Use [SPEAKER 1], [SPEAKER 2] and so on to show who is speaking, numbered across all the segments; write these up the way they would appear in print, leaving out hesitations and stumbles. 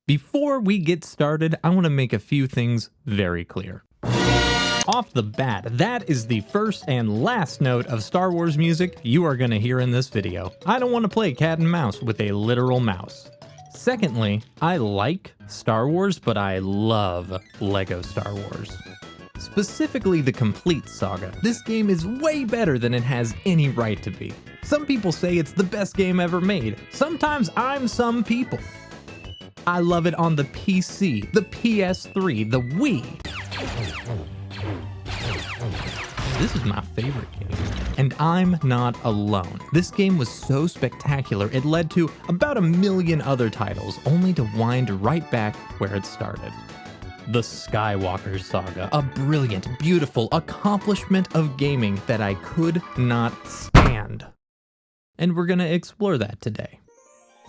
[SPEAKER 1] Before we get started, I want to make a few things very clear. Off the bat, that is the first and last note of Star Wars music you are going to hear in this video. I don't want to play cat and mouse with a literal mouse. Secondly, I like Star Wars, but I love LEGO Star Wars. Specifically the complete saga. This game is way better than it has any right to be. Some people say it's the best game ever made. Sometimes I'm some people. I love it on the PC, the PS3, the Wii. This is my favorite game, and I'm not alone. This game was so spectacular it led to about 1 million other titles, only to wind right back where it started. The Skywalker Saga, a brilliant, beautiful accomplishment of gaming that I could not stand. And we're gonna explore that today.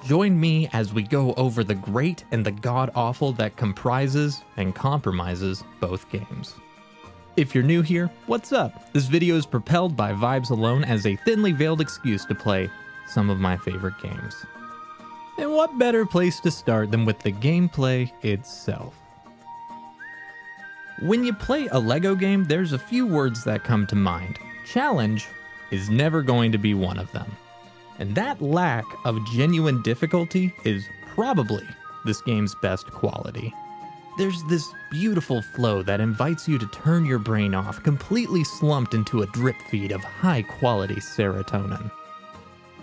[SPEAKER 1] Join me as we go over the great and the god-awful that comprises and compromises both games. If you're new here, what's up? This video is propelled by vibes alone as a thinly veiled excuse to play some of my favorite games. And what better place to start than with the gameplay itself? When you play a LEGO game, there's a few words that come to mind. Challenge is never going to be one of them. And that lack of genuine difficulty is probably this game's best quality. There's this beautiful flow that invites you to turn your brain off, completely slumped into a drip feed of high-quality serotonin.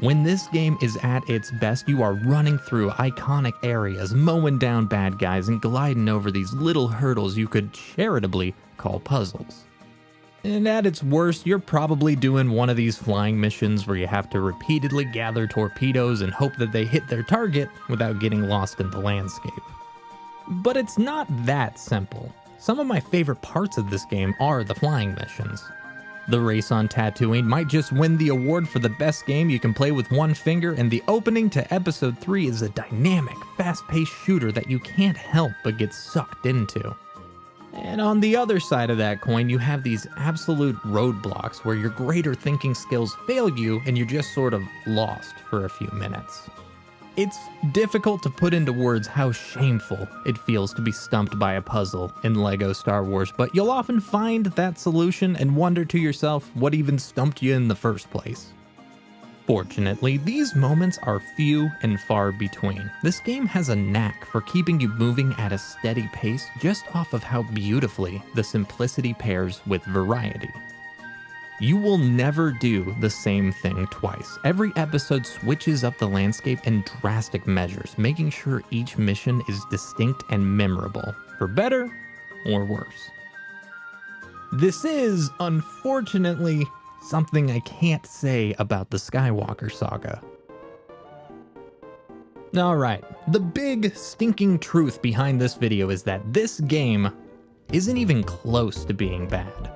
[SPEAKER 1] When this game is at its best, you are running through iconic areas, mowing down bad guys, and gliding over these little hurdles you could charitably call puzzles. And at its worst, you're probably doing one of these flying missions where you have to repeatedly gather torpedoes and hope that they hit their target without getting lost in the landscape. But it's not that simple. Some of my favorite parts of this game are the flying missions. The race on Tatooine might just win the award for the best game you can play with one finger, and the opening to Episode 3 is a dynamic, fast-paced shooter that you can't help but get sucked into. And on the other side of that coin, you have these absolute roadblocks where your greater thinking skills fail you and you're just sort of lost for a few minutes. It's difficult to put into words how shameful it feels to be stumped by a puzzle in LEGO Star Wars, but you'll often find that solution and wonder to yourself what even stumped you in the first place. Fortunately, these moments are few and far between. This game has a knack for keeping you moving at a steady pace just off of how beautifully the simplicity pairs with variety. You will never do the same thing twice. Every episode switches up the landscape in drastic measures, making sure each mission is distinct and memorable, for better or worse. This is, unfortunately, something I can't say about the Skywalker Saga. Alright, the big stinking truth behind this video is that this game isn't even close to being bad.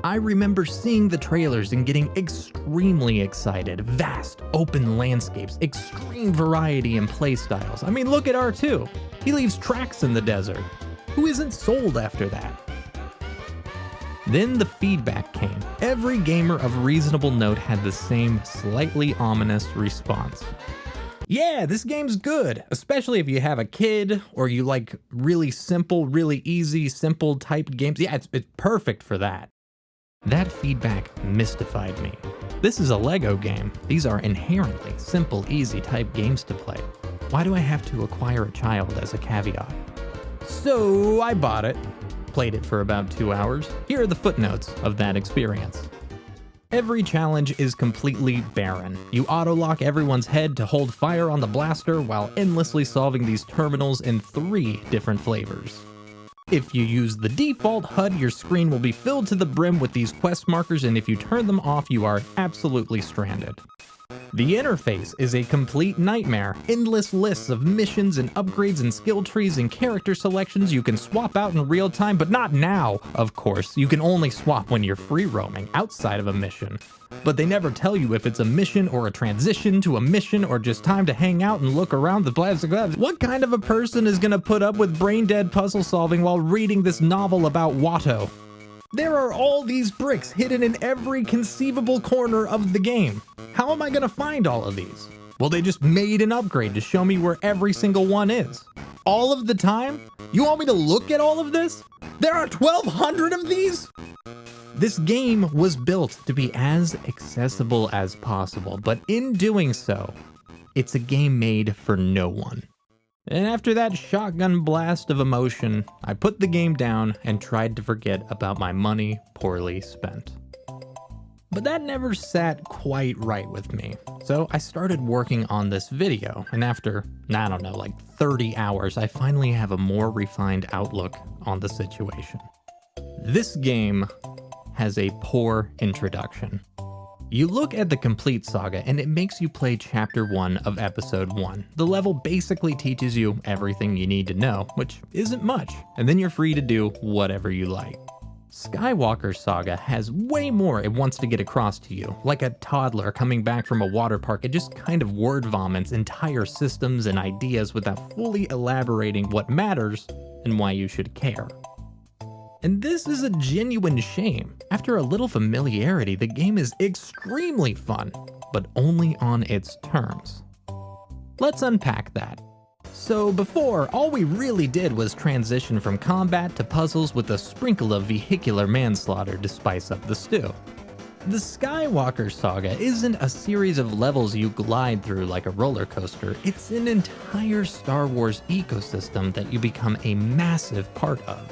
[SPEAKER 1] I remember seeing the trailers and getting extremely excited. Vast, open landscapes, extreme variety in playstyles. I mean, look at R2. He leaves tracks in the desert. Who isn't sold after that? Then the feedback came. Every gamer of reasonable note had the same slightly ominous response. Yeah, this game's good, especially if you have a kid or you like really simple, really easy, simple type games. Yeah, it's perfect for that. That feedback mystified me. This is a LEGO game. These are inherently simple, easy type games to play. Why do I have to acquire a child as a caveat? So I bought it, played it for about 2 hours. Here are the footnotes of that experience. Every challenge is completely barren. You auto-lock everyone's head to hold fire on the blaster while endlessly solving these terminals in 3 different flavors. If you use the default HUD, your screen will be filled to the brim with these quest markers, and if you turn them off, you are absolutely stranded. The interface is a complete nightmare. Endless lists of missions and upgrades and skill trees and character selections you can swap out in real time, but not now, of course. You can only swap when you're free roaming outside of a mission. But they never tell you if it's a mission or a transition to a mission or just time to hang out and look around the plastic labs. What kind of a person is gonna put up with brain-dead puzzle solving while reading this novel about Watto? There are all these bricks hidden in every conceivable corner of the game. How am I gonna find all of these? Well, they just made an upgrade to show me where every single one is. all of the time? You want me to look at all of this? There are 1,200 of these? This game was built to be as accessible as possible, but in doing so, it's a game made for no one. And after that shotgun blast of emotion, I put the game down and tried to forget about my money poorly spent. But that never sat quite right with me, so I started working on this video, and after, I don't know, like 30 hours, I finally have a more refined outlook on the situation. This game has a poor introduction. You look at the complete saga and it makes you play chapter 1 of episode 1. The level basically teaches you everything you need to know, which isn't much, and then you're free to do whatever you like. Skywalker Saga has way more it wants to get across to you. Like a toddler coming back from a water park, it just kind of word vomits entire systems and ideas without fully elaborating what matters and why you should care. And this is a genuine shame. After a little familiarity, the game is extremely fun, but only on its terms. Let's unpack that. So before, all we really did was transition from combat to puzzles with a sprinkle of vehicular manslaughter to spice up the stew. The Skywalker Saga isn't a series of levels you glide through like a roller coaster, it's an entire Star Wars ecosystem that you become a massive part of.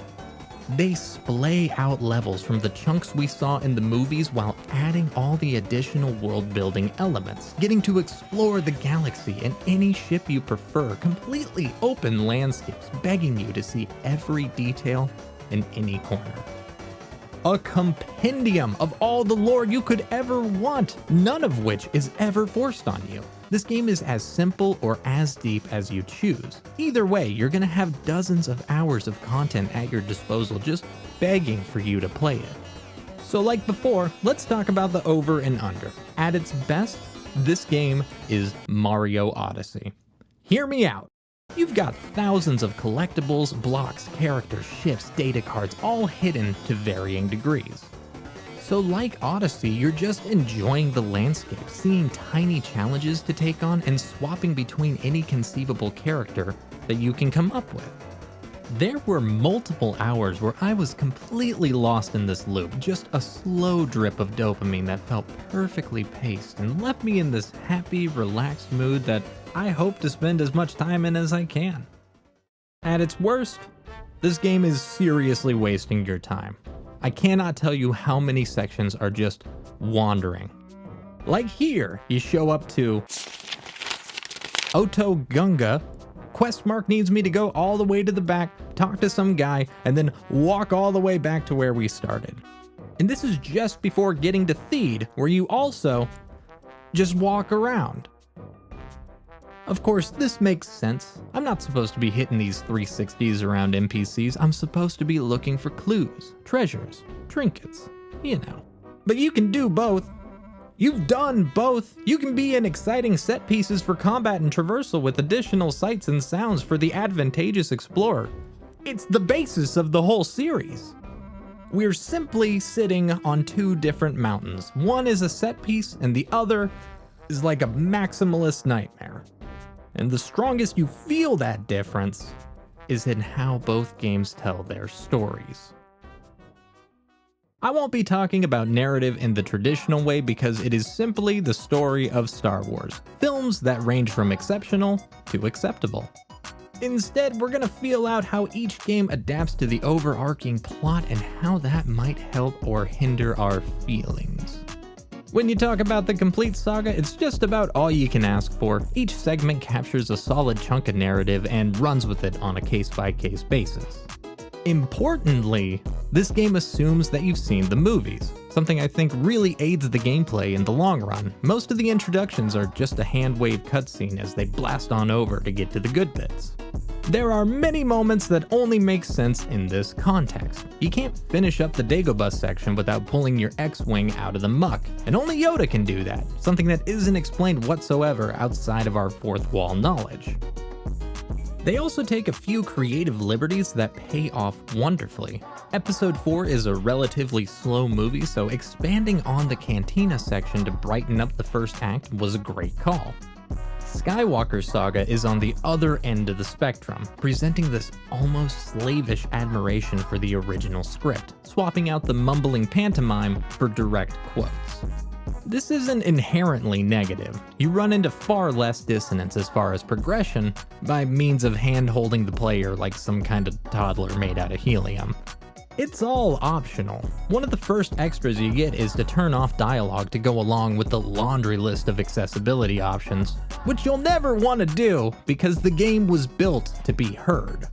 [SPEAKER 1] They splay out levels from the chunks we saw in the movies while adding all the additional world-building elements, getting to explore the galaxy in any ship you prefer, completely open landscapes begging you to see every detail in any corner. A compendium of all the lore you could ever want, none of which is ever forced on you. This game is as simple or as deep as you choose. Either way, you're gonna have dozens of hours of content at your disposal just begging for you to play it. So like before, let's talk about the over and under. At its best, this game is Mario Odyssey. Hear me out. You've got thousands of collectibles, blocks, characters, ships, data cards, all hidden to varying degrees. So like Odyssey, you're just enjoying the landscape, seeing tiny challenges to take on, and swapping between any conceivable character that you can come up with. There were multiple hours where I was completely lost in this loop, just a slow drip of dopamine that felt perfectly paced and left me in this happy, relaxed mood that I hope to spend as much time in as I can. At its worst, this game is seriously wasting your time. I cannot tell you how many sections are just wandering. Like here, you show up to Oto Gunga, quest mark needs me to go all the way to the back, talk to some guy, and then walk all the way back to where we started. And this is just before getting to Theed, where you also just walk around. Of course, this makes sense. I'm not supposed to be hitting these 360s around NPCs. I'm supposed to be looking for clues, treasures, trinkets, you know. But you can do both. You've done both. You can be in exciting set pieces for combat and traversal with additional sights and sounds for the advantageous explorer. It's the basis of the whole series. We're simply sitting on two different mountains. One is a set piece and the other is like a maximalist nightmare. And the strongest you feel that difference is in how both games tell their stories. I won't be talking about narrative in the traditional way because it is simply the story of Star Wars, films that range from exceptional to acceptable. Instead, we're gonna feel out how each game adapts to the overarching plot and how that might help or hinder our feelings. When you talk about the complete saga, it's just about all you can ask for. Each segment captures a solid chunk of narrative and runs with it on a case-by-case basis. Importantly, this game assumes that you've seen the movies, something I think really aids the gameplay in the long run. Most of the introductions are just a hand-wave cutscene as they blast on over to get to the good bits. There are many moments that only make sense in this context. You can't finish up the Dagobah section without pulling your X-Wing out of the muck, and only Yoda can do that, something that isn't explained whatsoever outside of our fourth wall knowledge. They also take a few creative liberties that pay off wonderfully. Episode 4 is a relatively slow movie, so expanding on the Cantina section to brighten up the first act was a great call. Skywalker Saga is on the other end of the spectrum, presenting this almost slavish admiration for the original script, swapping out the mumbling pantomime for direct quotes. This isn't inherently negative. You run into far less dissonance as far as progression by means of hand-holding the player like some kind of toddler made out of helium. It's all optional. One of the first extras you get is to turn off dialogue to go along with the laundry list of accessibility options, which you'll never want to do because the game was built to be heard.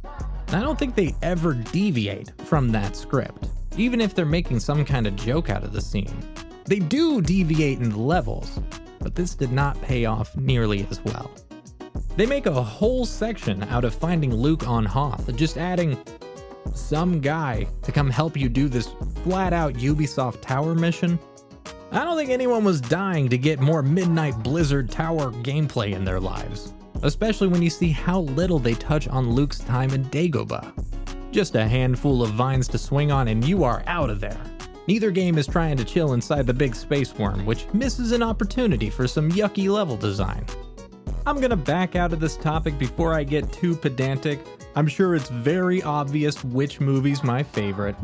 [SPEAKER 1] I don't think they ever deviate from that script, even if they're making some kind of joke out of the scene. They do deviate in the levels, but this did not pay off nearly as well. They make a whole section out of finding Luke on Hoth, just adding some guy to come help you do this flat-out Ubisoft Tower mission. I don't think anyone was dying to get more Midnight Blizzard Tower gameplay in their lives, especially when you see how little they touch on Luke's time in Dagobah. Just a handful of vines to swing on and you are out of there. Neither game is trying to chill inside the big space worm, which misses an opportunity for some yucky level design. I'm gonna back out of this topic before I get too pedantic. I'm sure it's very obvious which movie's my favorite.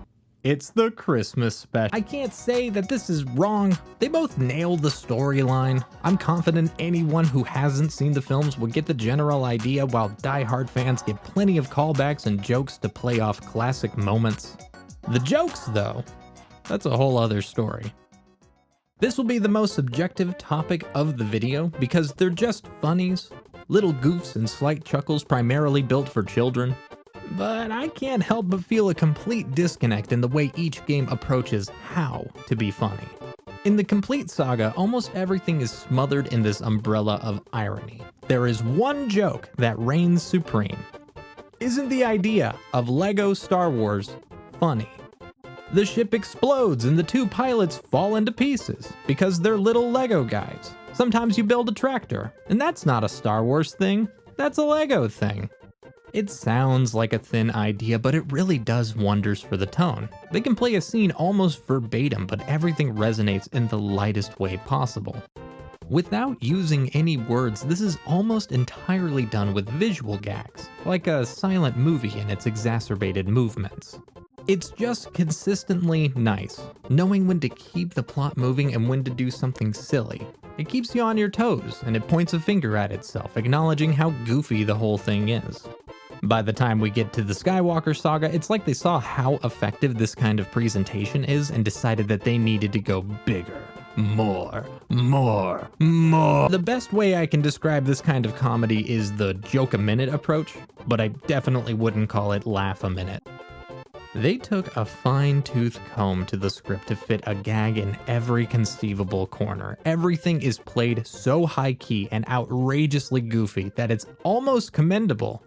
[SPEAKER 1] It's the Christmas special. I can't say that this is wrong. They both nail the storyline. I'm confident anyone who hasn't seen the films will get the general idea, while die-hard fans get plenty of callbacks and jokes to play off classic moments. The jokes, though, that's a whole other story. This will be the most subjective topic of the video because they're just funnies, little goofs and slight chuckles primarily built for children. But I can't help but feel a complete disconnect in the way each game approaches how to be funny. In the complete saga, almost everything is smothered in this umbrella of irony. There is one joke that reigns supreme. Isn't the idea of Lego Star Wars funny? The ship explodes and the two pilots fall into pieces because they're little Lego guys. Sometimes you build a tractor, and that's not a Star Wars thing, that's a Lego thing. It sounds like a thin idea, but it really does wonders for the tone. They can play a scene almost verbatim, but everything resonates in the lightest way possible. Without using any words, this is almost entirely done with visual gags, like a silent movie in its exacerbated movements. It's just consistently nice, knowing when to keep the plot moving and when to do something silly. It keeps you on your toes, and it points a finger at itself, acknowledging how goofy the whole thing is. By the time we get to the Skywalker Saga, it's like they saw how effective this kind of presentation is and decided that they needed to go bigger. More. The best way I can describe this kind of comedy is the joke-a-minute approach, but I definitely wouldn't call it laugh-a-minute. They took a fine-tooth comb to the script to fit a gag in every conceivable corner. Everything is played so high-key and outrageously goofy that it's almost commendable.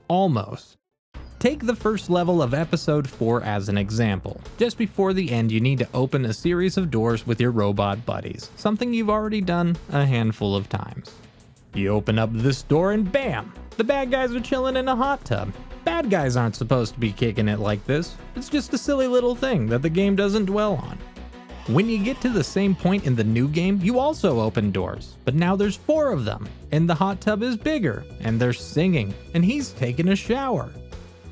[SPEAKER 1] Almost. Take the first level of episode 4 as an example. Just before the end, you need to open a series of doors with your robot buddies, something you've already done a handful of times. You open up this door and bam! The bad guys are chilling in a hot tub. Bad guys aren't supposed to be kicking it like this. It's just a silly little thing that the game doesn't dwell on. When you get to the same point in the new game, you also open doors, but now there's 4 of them, and the hot tub is bigger, and they're singing, and he's taking a shower.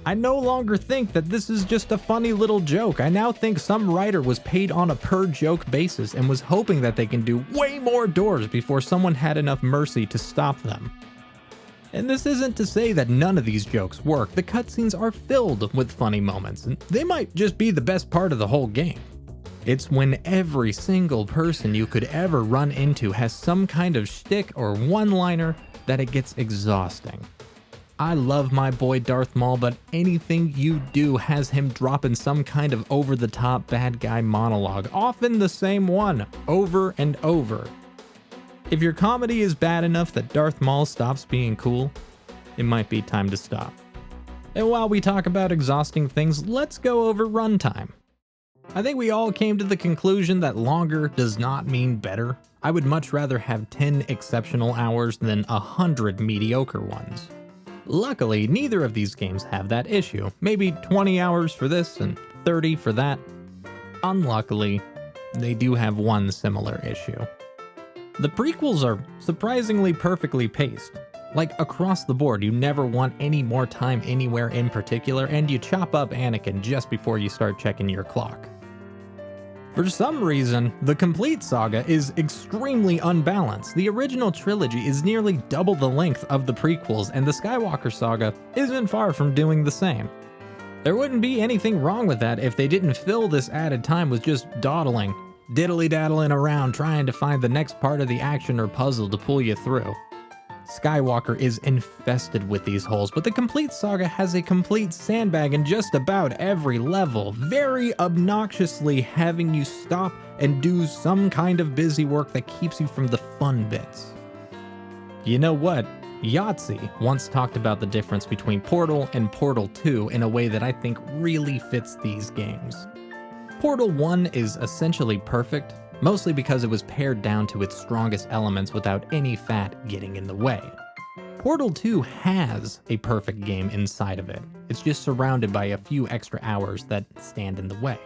[SPEAKER 1] I no longer think that this is just a funny little joke. I now think some writer was paid on a per-joke basis and was hoping that they can do way more doors before someone had enough mercy to stop them. And this isn't to say that none of these jokes work. The cutscenes are filled with funny moments, and they might just be the best part of the whole game. It's when every single person you could ever run into has some kind of shtick or one-liner that it gets exhausting. I love my boy Darth Maul, but anything you do has him dropping some kind of over-the-top bad guy monologue, often the same one, over and over. If your comedy is bad enough that Darth Maul stops being cool, it might be time to stop. And while we talk about exhausting things, let's go over runtime. I think we all came to the conclusion that longer does not mean better. I would much rather have 10 exceptional hours than 100 mediocre ones. Luckily, neither of these games have that issue. Maybe 20 hours for this and 30 for that. Unluckily, they do have one similar issue. The prequels are surprisingly perfectly paced. Like across the board, you never want any more time anywhere in particular, and you chop up Anakin just before you start checking your clock. For some reason, the complete saga is extremely unbalanced. The original trilogy is nearly double the length of the prequels, and the Skywalker saga isn't far from doing the same. There wouldn't be anything wrong with that if they didn't fill this added time with just dawdling, diddly-daddling around trying to find the next part of the action or puzzle to pull you through. Skywalker is infested with these holes, but the complete saga has a complete sandbag in just about every level, very obnoxiously having you stop and do some kind of busy work that keeps you from the fun bits. You know what? Yahtzee once talked about the difference between Portal and Portal 2 in a way that I think really fits these games. Portal 1 is essentially perfect, mostly because it was pared down to its strongest elements without any fat getting in the way. Portal 2 has a perfect game inside of it. It's just surrounded by a few extra hours that stand in the way.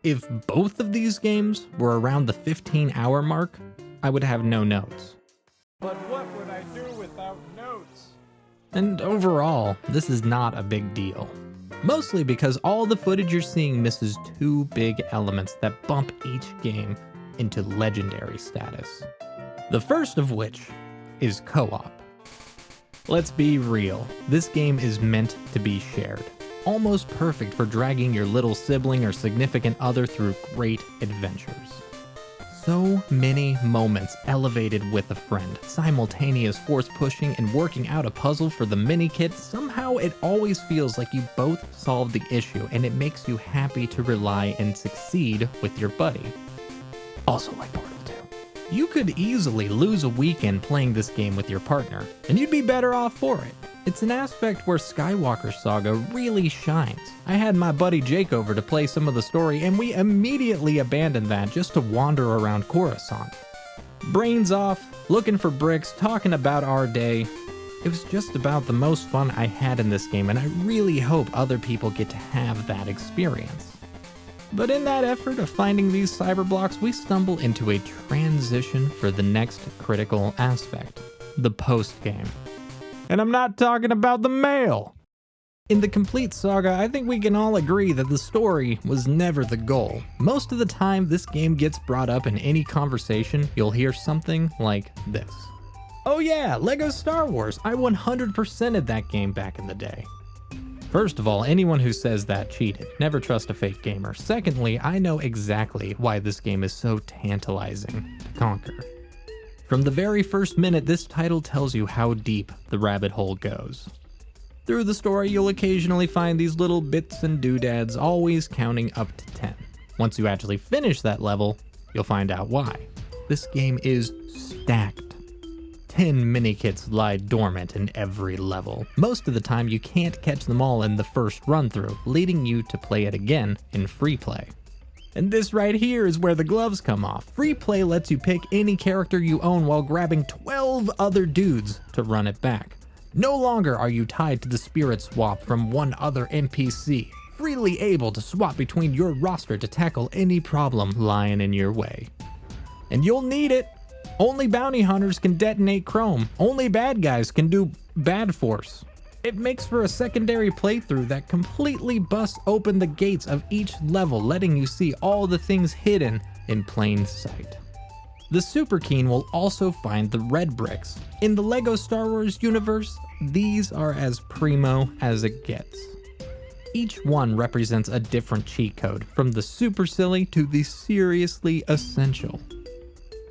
[SPEAKER 1] If both of these games were around the 15-hour mark, I would have no notes.
[SPEAKER 2] But what would I do without notes?
[SPEAKER 1] And overall, this is not a big deal. Mostly because all the footage you're seeing misses two big elements that bump each game into legendary status. The first of which is co-op. Let's be real, this game is meant to be shared. Almost perfect for dragging your little sibling or significant other through great adventures. So many moments elevated with a friend, simultaneous force pushing and working out a puzzle for the mini-kit. Somehow it always feels like you both solved the issue, and it makes you happy to rely and succeed with your buddy. Also like Portal 2. You could easily lose a weekend playing this game with your partner, and you'd be better off for it. It's an aspect where Skywalker Saga really shines. I had my buddy Jake over to play some of the story, and we immediately abandoned that just to wander around Coruscant. Brains off, looking for bricks, talking about our day. It was just about the most fun I had in this game, and I really hope other people get to have that experience. But in that effort of finding these cyberblocks, we stumble into a transition for the next critical aspect, the post-game. And I'm not talking about the mail! In the complete saga, I think we can all agree that the story was never the goal. Most of the time this game gets brought up in any conversation, you'll hear something like this. Oh yeah, Lego Star Wars, I 100%ed that game back in the day. First of all, anyone who says that cheated. Never trust a fake gamer. Secondly, I know exactly why this game is so tantalizing to conquer. From the very first minute, this title tells you how deep the rabbit hole goes. Through the story, you'll occasionally find these little bits and doodads, always counting up to 10. Once you actually finish that level, you'll find out why. This game is stacked. 10 mini-kits lie dormant in every level. Most of the time, you can't catch them all in the first run-through, leading you to play it again in free play. And this right here is where the gloves come off. Free play lets you pick any character you own while grabbing 12 other dudes to run it back. No longer are you tied to the spirit swap from one other NPC, freely able to swap between your roster to tackle any problem lying in your way. And you'll need it. Only bounty hunters can detonate chrome. Only bad guys can do bad force. It makes for a secondary playthrough that completely busts open the gates of each level, letting you see all the things hidden in plain sight. The super keen will also find the red bricks. In the LEGO Star Wars universe, these are as primo as it gets. Each one represents a different cheat code, from the super silly to the seriously essential.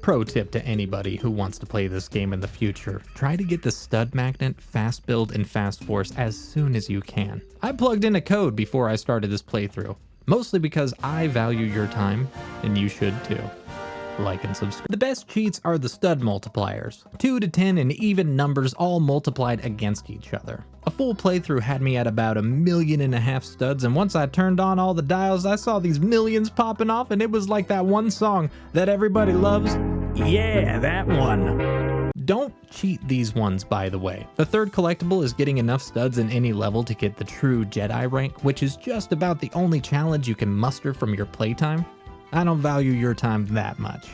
[SPEAKER 1] Pro tip to anybody who wants to play this game in the future, try to get the stud magnet, fast build, and fast force as soon as you can. I plugged in a code before I started this playthrough, mostly because I value your time, and you should too. Like and subscribe. The best cheats are the stud multipliers, 2 to 10 in even numbers all multiplied against each other. A full playthrough had me at about 1.5 million studs, and once I turned on all the dials, I saw these millions popping off, and it was like that one song that everybody loves. Yeah, that one. Don't cheat these ones, by the way. The third collectible is getting enough studs in any level to get the true Jedi rank, which is just about the only challenge you can muster from your playtime. I don't value your time that much.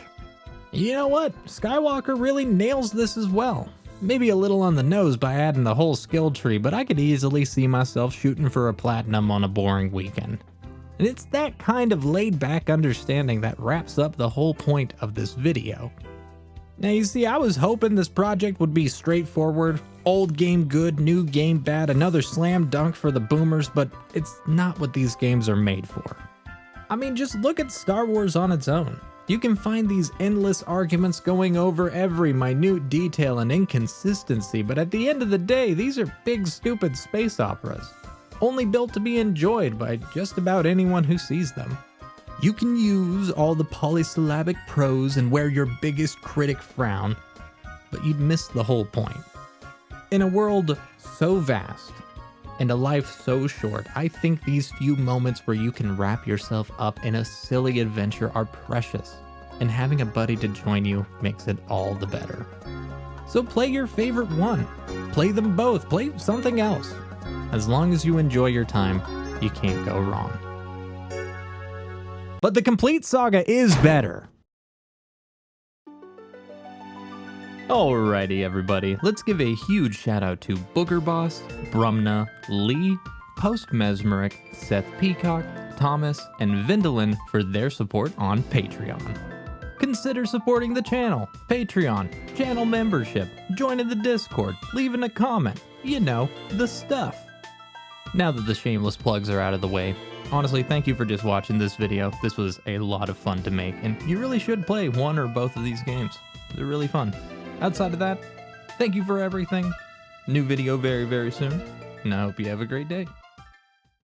[SPEAKER 1] You know what? Skywalker really nails this as well. Maybe a little on the nose by adding the whole skill tree, but I could easily see myself shooting for a platinum on a boring weekend. And it's that kind of laid-back understanding that wraps up the whole point of this video. Now you see, I was hoping this project would be straightforward, old game good, new game bad, another slam dunk for the boomers, but it's not what these games are made for. I mean, just look at Star Wars on its own. You can find these endless arguments going over every minute detail and inconsistency, but at the end of the day, these are big, stupid space operas, only built to be enjoyed by just about anyone who sees them. You can use all the polysyllabic prose and wear your biggest critic frown, but you'd miss the whole point. In a world so vast, and a life so short, I think these few moments where you can wrap yourself up in a silly adventure are precious, and having a buddy to join you makes it all the better. So play your favorite one, play them both, play something else. As long as you enjoy your time, you can't go wrong. But the complete saga is better. Alrighty everybody, let's give a huge shout out to Booger Boss, Brumna, Lee, Post Mesmeric, Seth Peacock, Thomas, and Vindalin for their support on Patreon. Consider supporting the channel, Patreon, channel membership, joining the Discord, leaving a comment, you know, the stuff. Now that the shameless plugs are out of the way, honestly, thank you for just watching this video. This was a lot of fun to make, and you really should play one or both of these games. They're really fun. Outside of that, thank you for everything. New video very, very soon, and I hope you have a great day.